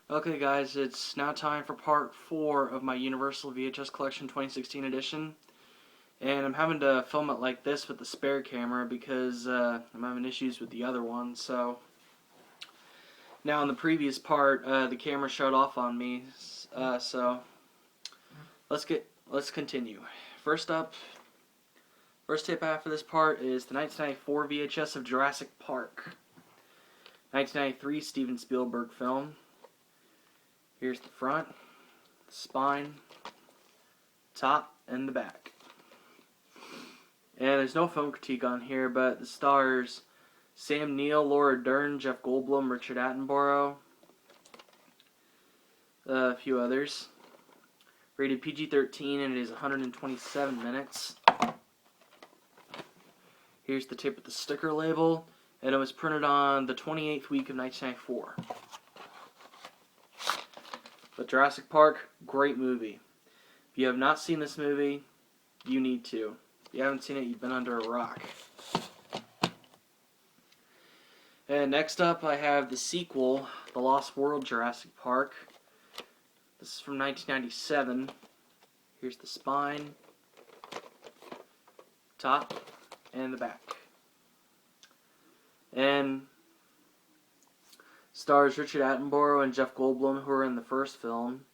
Okay guys, it's now time for part 4 of my Universal VHS Collection 2016 edition. And I'm having to film it like this with the spare camera because I'm having issues with the other one. So now in the previous part, the camera shut off on me. So let's continue. First up, first tape I have for this part is the 1994 VHS of Jurassic Park. 1993 Steven Spielberg film. Here's the front, the spine, top, and the back. And there's no film critique on here, but the stars Sam Neill, Laura Dern, Jeff Goldblum, Richard Attenborough, a few others. Rated PG-13, and it is 127 minutes. Here's the tape with the sticker label, and it was printed on the 28th week of 1994. But Jurassic Park, great movie. If you have not seen this movie, you need to. If you haven't seen it, you've been under a rock. And next up, I have the sequel, The Lost World Jurassic Park. This is from 1997. Here's the spine, top, and the back. And stars Richard Attenborough and Jeff Goldblum, who were in the first film.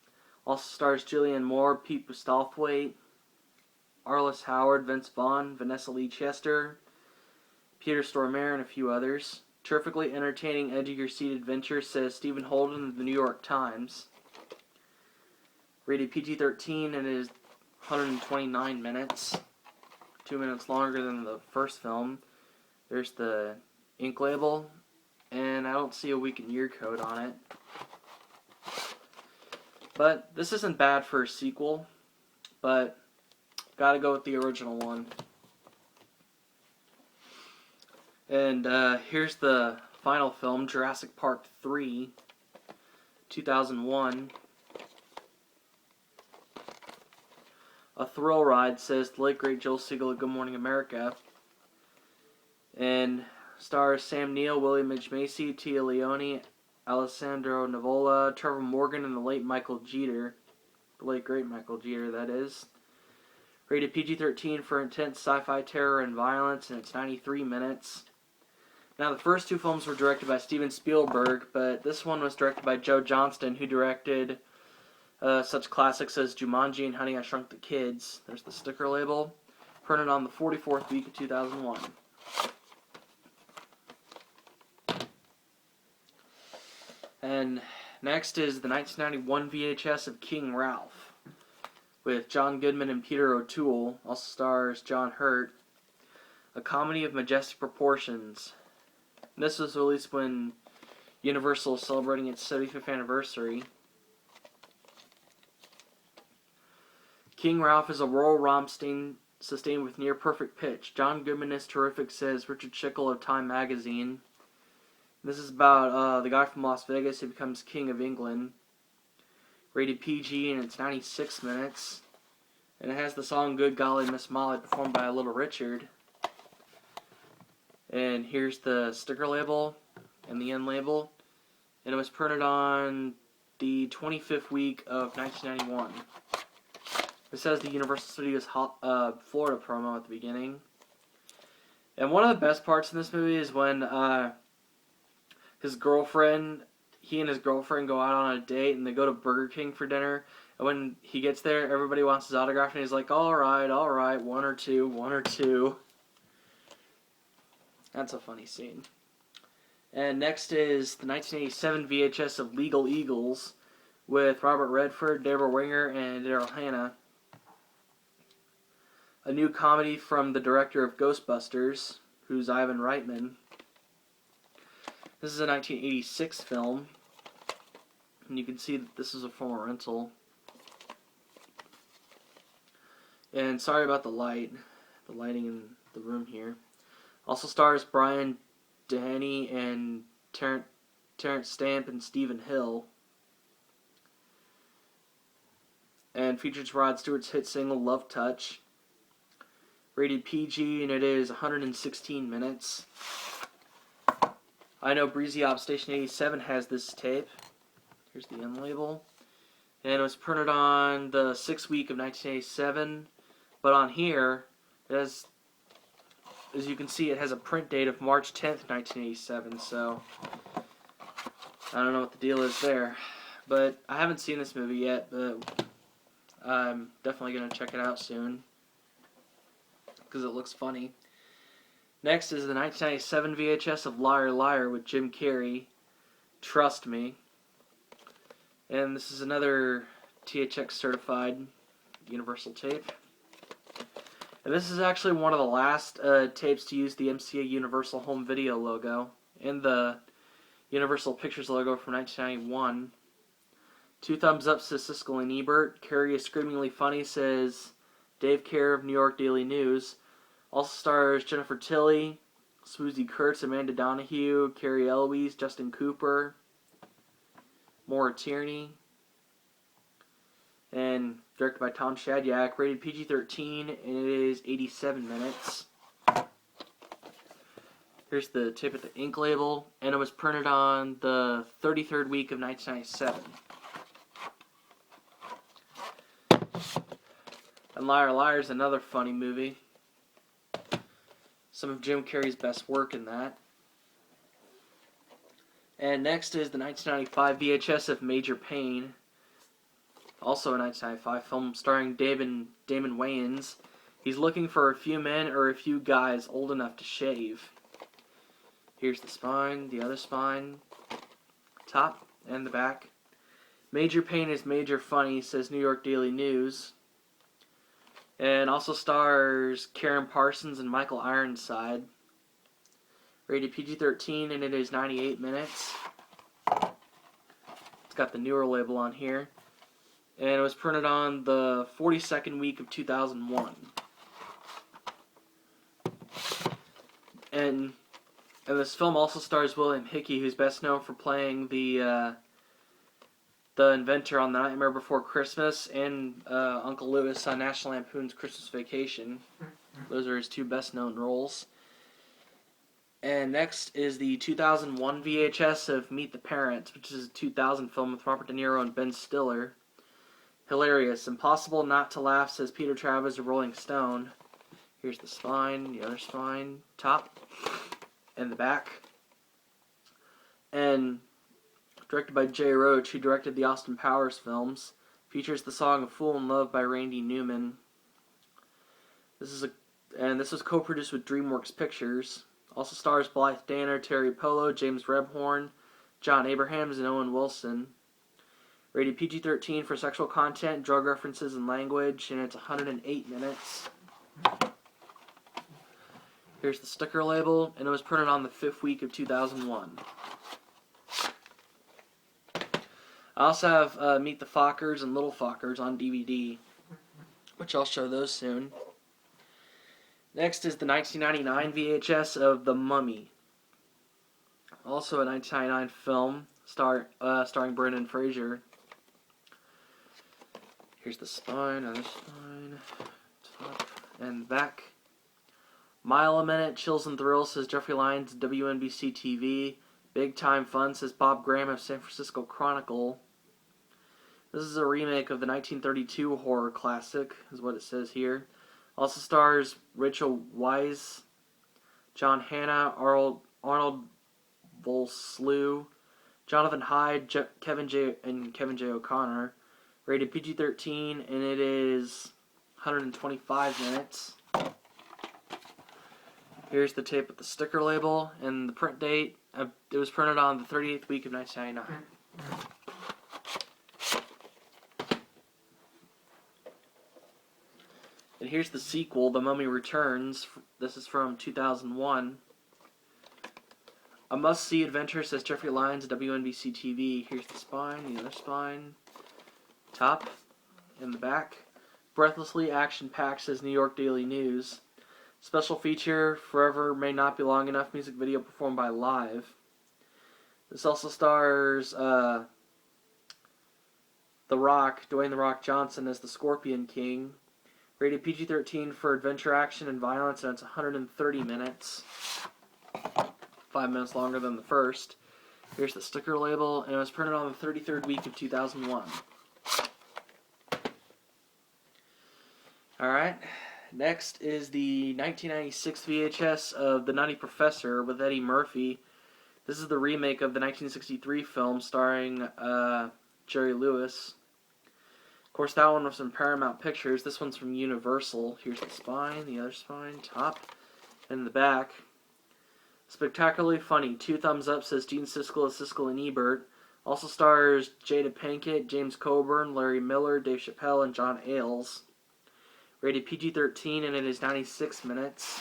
Also stars Julianne Moore, Pete Postlethwaite, Arliss Howard, Vince Vaughn, Vanessa Lee Chester, Peter Stormare, and a few others. Terrifically entertaining, edge-of-your-seat adventure, says Stephen Holden of the New York Times. Rated PG-13, and it is 129 minutes. 2 minutes longer than the first film. There's the ink label, and I don't see a week and year code on it. But this isn't bad for a sequel, but gotta go with the original one. And here's the final film, Jurassic Park 3, 2001. A thrill ride, says the late great Joel Siegel of Good Morning America. And stars Sam Neill, William H. Macy, Tia Leone, Alessandro Nivola, Trevor Morgan, and the late Michael Jeter. The late great Michael Jeter, that is. Rated PG-13 for intense sci-fi terror and violence, and it's 93 minutes. Now, the first two films were directed by Steven Spielberg, but this one was directed by Joe Johnston, who directed such classics as Jumanji and Honey, I Shrunk the Kids. There's the sticker label, printed on the 44th week of 2001. And next is the 1991 VHS of King Ralph, with John Goodman and Peter O'Toole. Also stars John Hurt. A comedy of majestic proportions. This was released when Universal was celebrating its 75th anniversary. King Ralph is a rural romp sustained with near-perfect pitch. John Goodman is terrific, says Richard Schickel of Time magazine. This is about the guy from Las Vegas who becomes King of England. Rated PG, and it's 96 minutes. And it has the song Good Golly Miss Molly, performed by Little Richard. And here's the sticker label and the end label. And it was printed on the 25th week of 1991. It says the Universal Studios Florida promo at the beginning. And one of the best parts in this movie is when he and his girlfriend go out on a date and they go to Burger King for dinner. And when he gets there, everybody wants his autograph and he's like, all right, one or two. That's a funny scene. And next is the 1987 VHS of Legal Eagles with Robert Redford, Deborah Winger, and Daryl Hannah. A new comedy from the director of Ghostbusters, who's Ivan Reitman. This is a 1986 film, and you can see that this is a former rental. And sorry about the lighting in the room here. Also stars Brian Denny and Terrence Stamp and Stephen Hill. And features Rod Stewart's hit single, Love Touch. Rated PG, and it is 116 minutes. I know Breezy Op Station 87 has this tape. Here's the end label. And it was printed on the 6th week of 1987. But on here, it has, as you can see, it has a print date of March 10th, 1987. So I don't know what the deal is there. But I haven't seen this movie yet, but I'm definitely going to check it out soon because it looks funny. Next is the 1997 VHS of Liar Liar with Jim Carrey, Trust Me. And this is another THX certified Universal tape. And this is actually one of the last tapes to use the MCA Universal Home Video logo and the Universal Pictures logo from 1991. 2 thumbs up says Siskel and Ebert. Carrey is screamingly funny says Dave Kerr of New York Daily News. Also stars Jennifer Tilly, Swoozie Kurtz, Amanda Donahue, Carrie Eloise, Justin Cooper, Maura Tierney, and directed by Tom Shadyac. Rated PG-13, and it is 87 minutes. Here's the tape with the ink label, and it was printed on the 33rd week of 1997. And Liar Liar is another funny movie. Some of Jim Carrey's best work in that. And next is the 1995 VHS of Major Payne. Also a 1995 film starring Damon Wayans. He's looking for a few men or a few guys old enough to shave. Here's the spine, the other spine, top and the back. Major Payne is major funny, says New York Daily News. And also stars Karen Parsons and Michael Ironside. Rated PG-13, and it is 98 minutes. It's got the newer label on here. And it was printed on the 42nd week of 2001. And this film also stars William Hickey, who's best known for playing the inventor on The Nightmare Before Christmas and Uncle Lewis on National Lampoon's Christmas Vacation. Those are his 2 best known roles. And next is the 2001 VHS of Meet the Parents, which is a 2000 film with Robert De Niro and Ben Stiller. Hilarious. Impossible not to laugh, says Peter Travers of Rolling Stone. Here's the spine, the other spine, top, and the back. And directed by Jay Roach, who directed the Austin Powers films. Features the song Fool in Love by Randy Newman. This was co-produced with DreamWorks Pictures. Also stars Blythe Danner, Terry Polo, James Rebhorn, John Abrahams, and Owen Wilson. Rated PG-13 for sexual content, drug references, and language, and it's 108 minutes. Here's the sticker label, and it was printed on the 5th week of 2001. I also have Meet the Fockers and Little Fockers on DVD, which I'll show those soon. Next is the 1999 VHS of The Mummy. Also a 1999 film starring Brendan Fraser. Here's the spine, other spine, top and back. Mile a minute, chills and thrills, says Jeffrey Lyons, WNBC TV. Big time fun, says Bob Graham of San Francisco Chronicle. This is a remake of the 1932 horror classic, is what it says here. Also stars Rachel Weisz, John Hannah, Arnold Vosloo, Jonathan Hyde, Kevin J. O'Connor. Rated PG-13, and it is 125 minutes. Here's the tape with the sticker label and the print date. It was printed on the 38th week of 1999. And here's the sequel, The Mummy Returns. This is from 2001. A must-see adventure, says Jeffrey Lyons, WNBC TV. Here's the spine, the other spine, top, and the back. Breathlessly action-packed, says New York Daily News. Special feature, Forever May Not Be Long Enough music video performed by Live. This also stars The Rock, Dwayne The Rock Johnson as the Scorpion King. Rated PG-13 for adventure, action, and violence, and it's 130 minutes. 5 minutes longer than the first. Here's the sticker label, and it was printed on the 33rd week of 2001. Alright, next is the 1996 VHS of The Nutty Professor with Eddie Murphy. This is the remake of the 1963 film starring Jerry Lewis. Of course, that one was from Paramount Pictures. This one's from Universal. Here's the spine, the other spine, top, and the back. Spectacularly funny. 2 thumbs up, says Gene Siskel of Siskel and Ebert. Also stars Jada Pinkett, James Coburn, Larry Miller, Dave Chappelle, and John Ailes. Rated PG-13, and it is 96 minutes.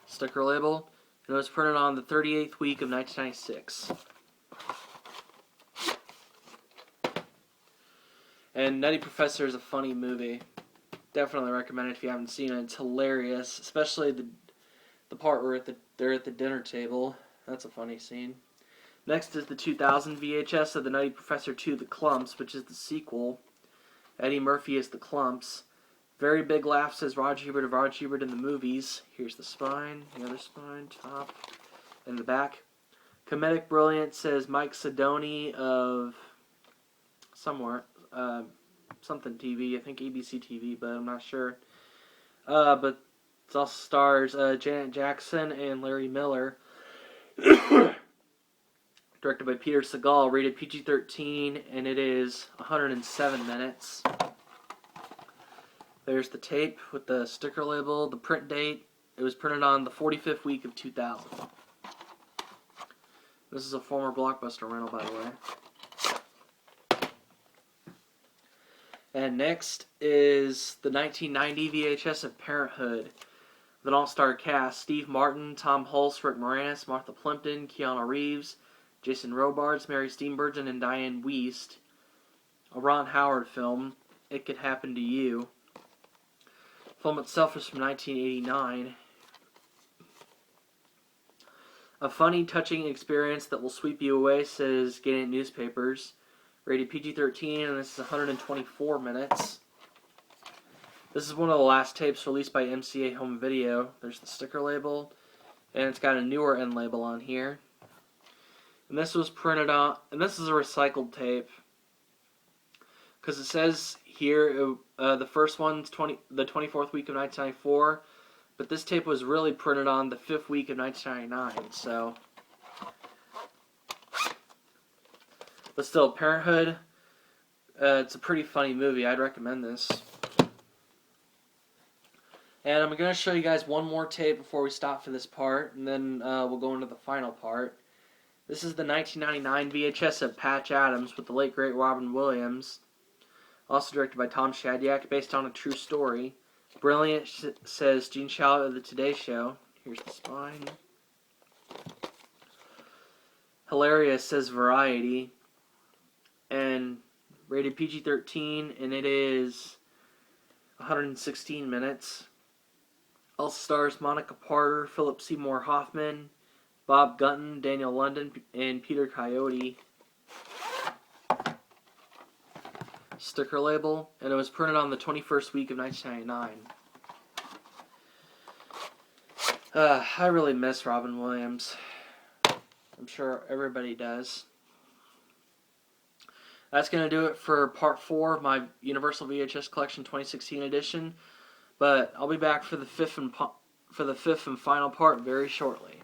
Sticker label. And it was printed on the 38th week of 1996. And Nutty Professor is a funny movie. Definitely recommend it if you haven't seen it. It's hilarious, especially the part where they're at the dinner table. That's a funny scene. Next is the 2000 VHS of The Nutty Professor 2: The Klumps, which is the sequel. Eddie Murphy is the Klumps. Very big laugh, says Roger Ebert of Roger Ebert in the movies. Here's the spine, the other spine, top, and the back. Comedic brilliance, says Mike Sidoni of somewhere, something TV, I think ABC TV, but I'm not sure. But it also stars Janet Jackson and Larry Miller. Directed by Peter Segal, rated PG-13, and it is 107 minutes. There's the tape with the sticker label, the print date. It was printed on the 45th week of 2000. This is a former Blockbuster rental, by the way. And next is the 1990 VHS of Parenthood. With an all-star cast: Steve Martin, Tom Hulce, Rick Moranis, Martha Plimpton, Keanu Reeves, Jason Robards, Mary Steenburgen, and Diane Wiest. A Ron Howard film, It Could Happen to You. The film itself is from 1989. A funny, touching experience that will sweep you away, says Gannett Newspapers. Rated PG-13, and this is 124 minutes. This is one of the last tapes released by MCA Home Video. There's the sticker label, and it's got a newer end label on here. And this was printed on, and this is a recycled tape, because it says here the first one's the 24th week of 1994, but this tape was really printed on the 5th week of 1999. So, but still, Parenthood. It's a pretty funny movie. I'd recommend this. And I'm going to show you guys one more tape before we stop for this part, and then we'll go into the final part. This is the 1999 VHS of Patch Adams with the late great Robin Williams. Also directed by Tom Shadyac, based on a true story. Brilliant, says Gene Shalit of the Today Show. Here's the spine. Hilarious, says Variety. And rated PG-13, and it is 116 minutes. Also stars Monica Porter, Philip Seymour Hoffman, Bob Gunton, Daniel London, and Peter Coyote. Sticker label, and it was printed on the 21st week of 1999. I really miss Robin Williams. I'm sure everybody does. That's going to do it for part 4 of my Universal VHS Collection 2016 edition. But I'll be back for the fifth and final part very shortly.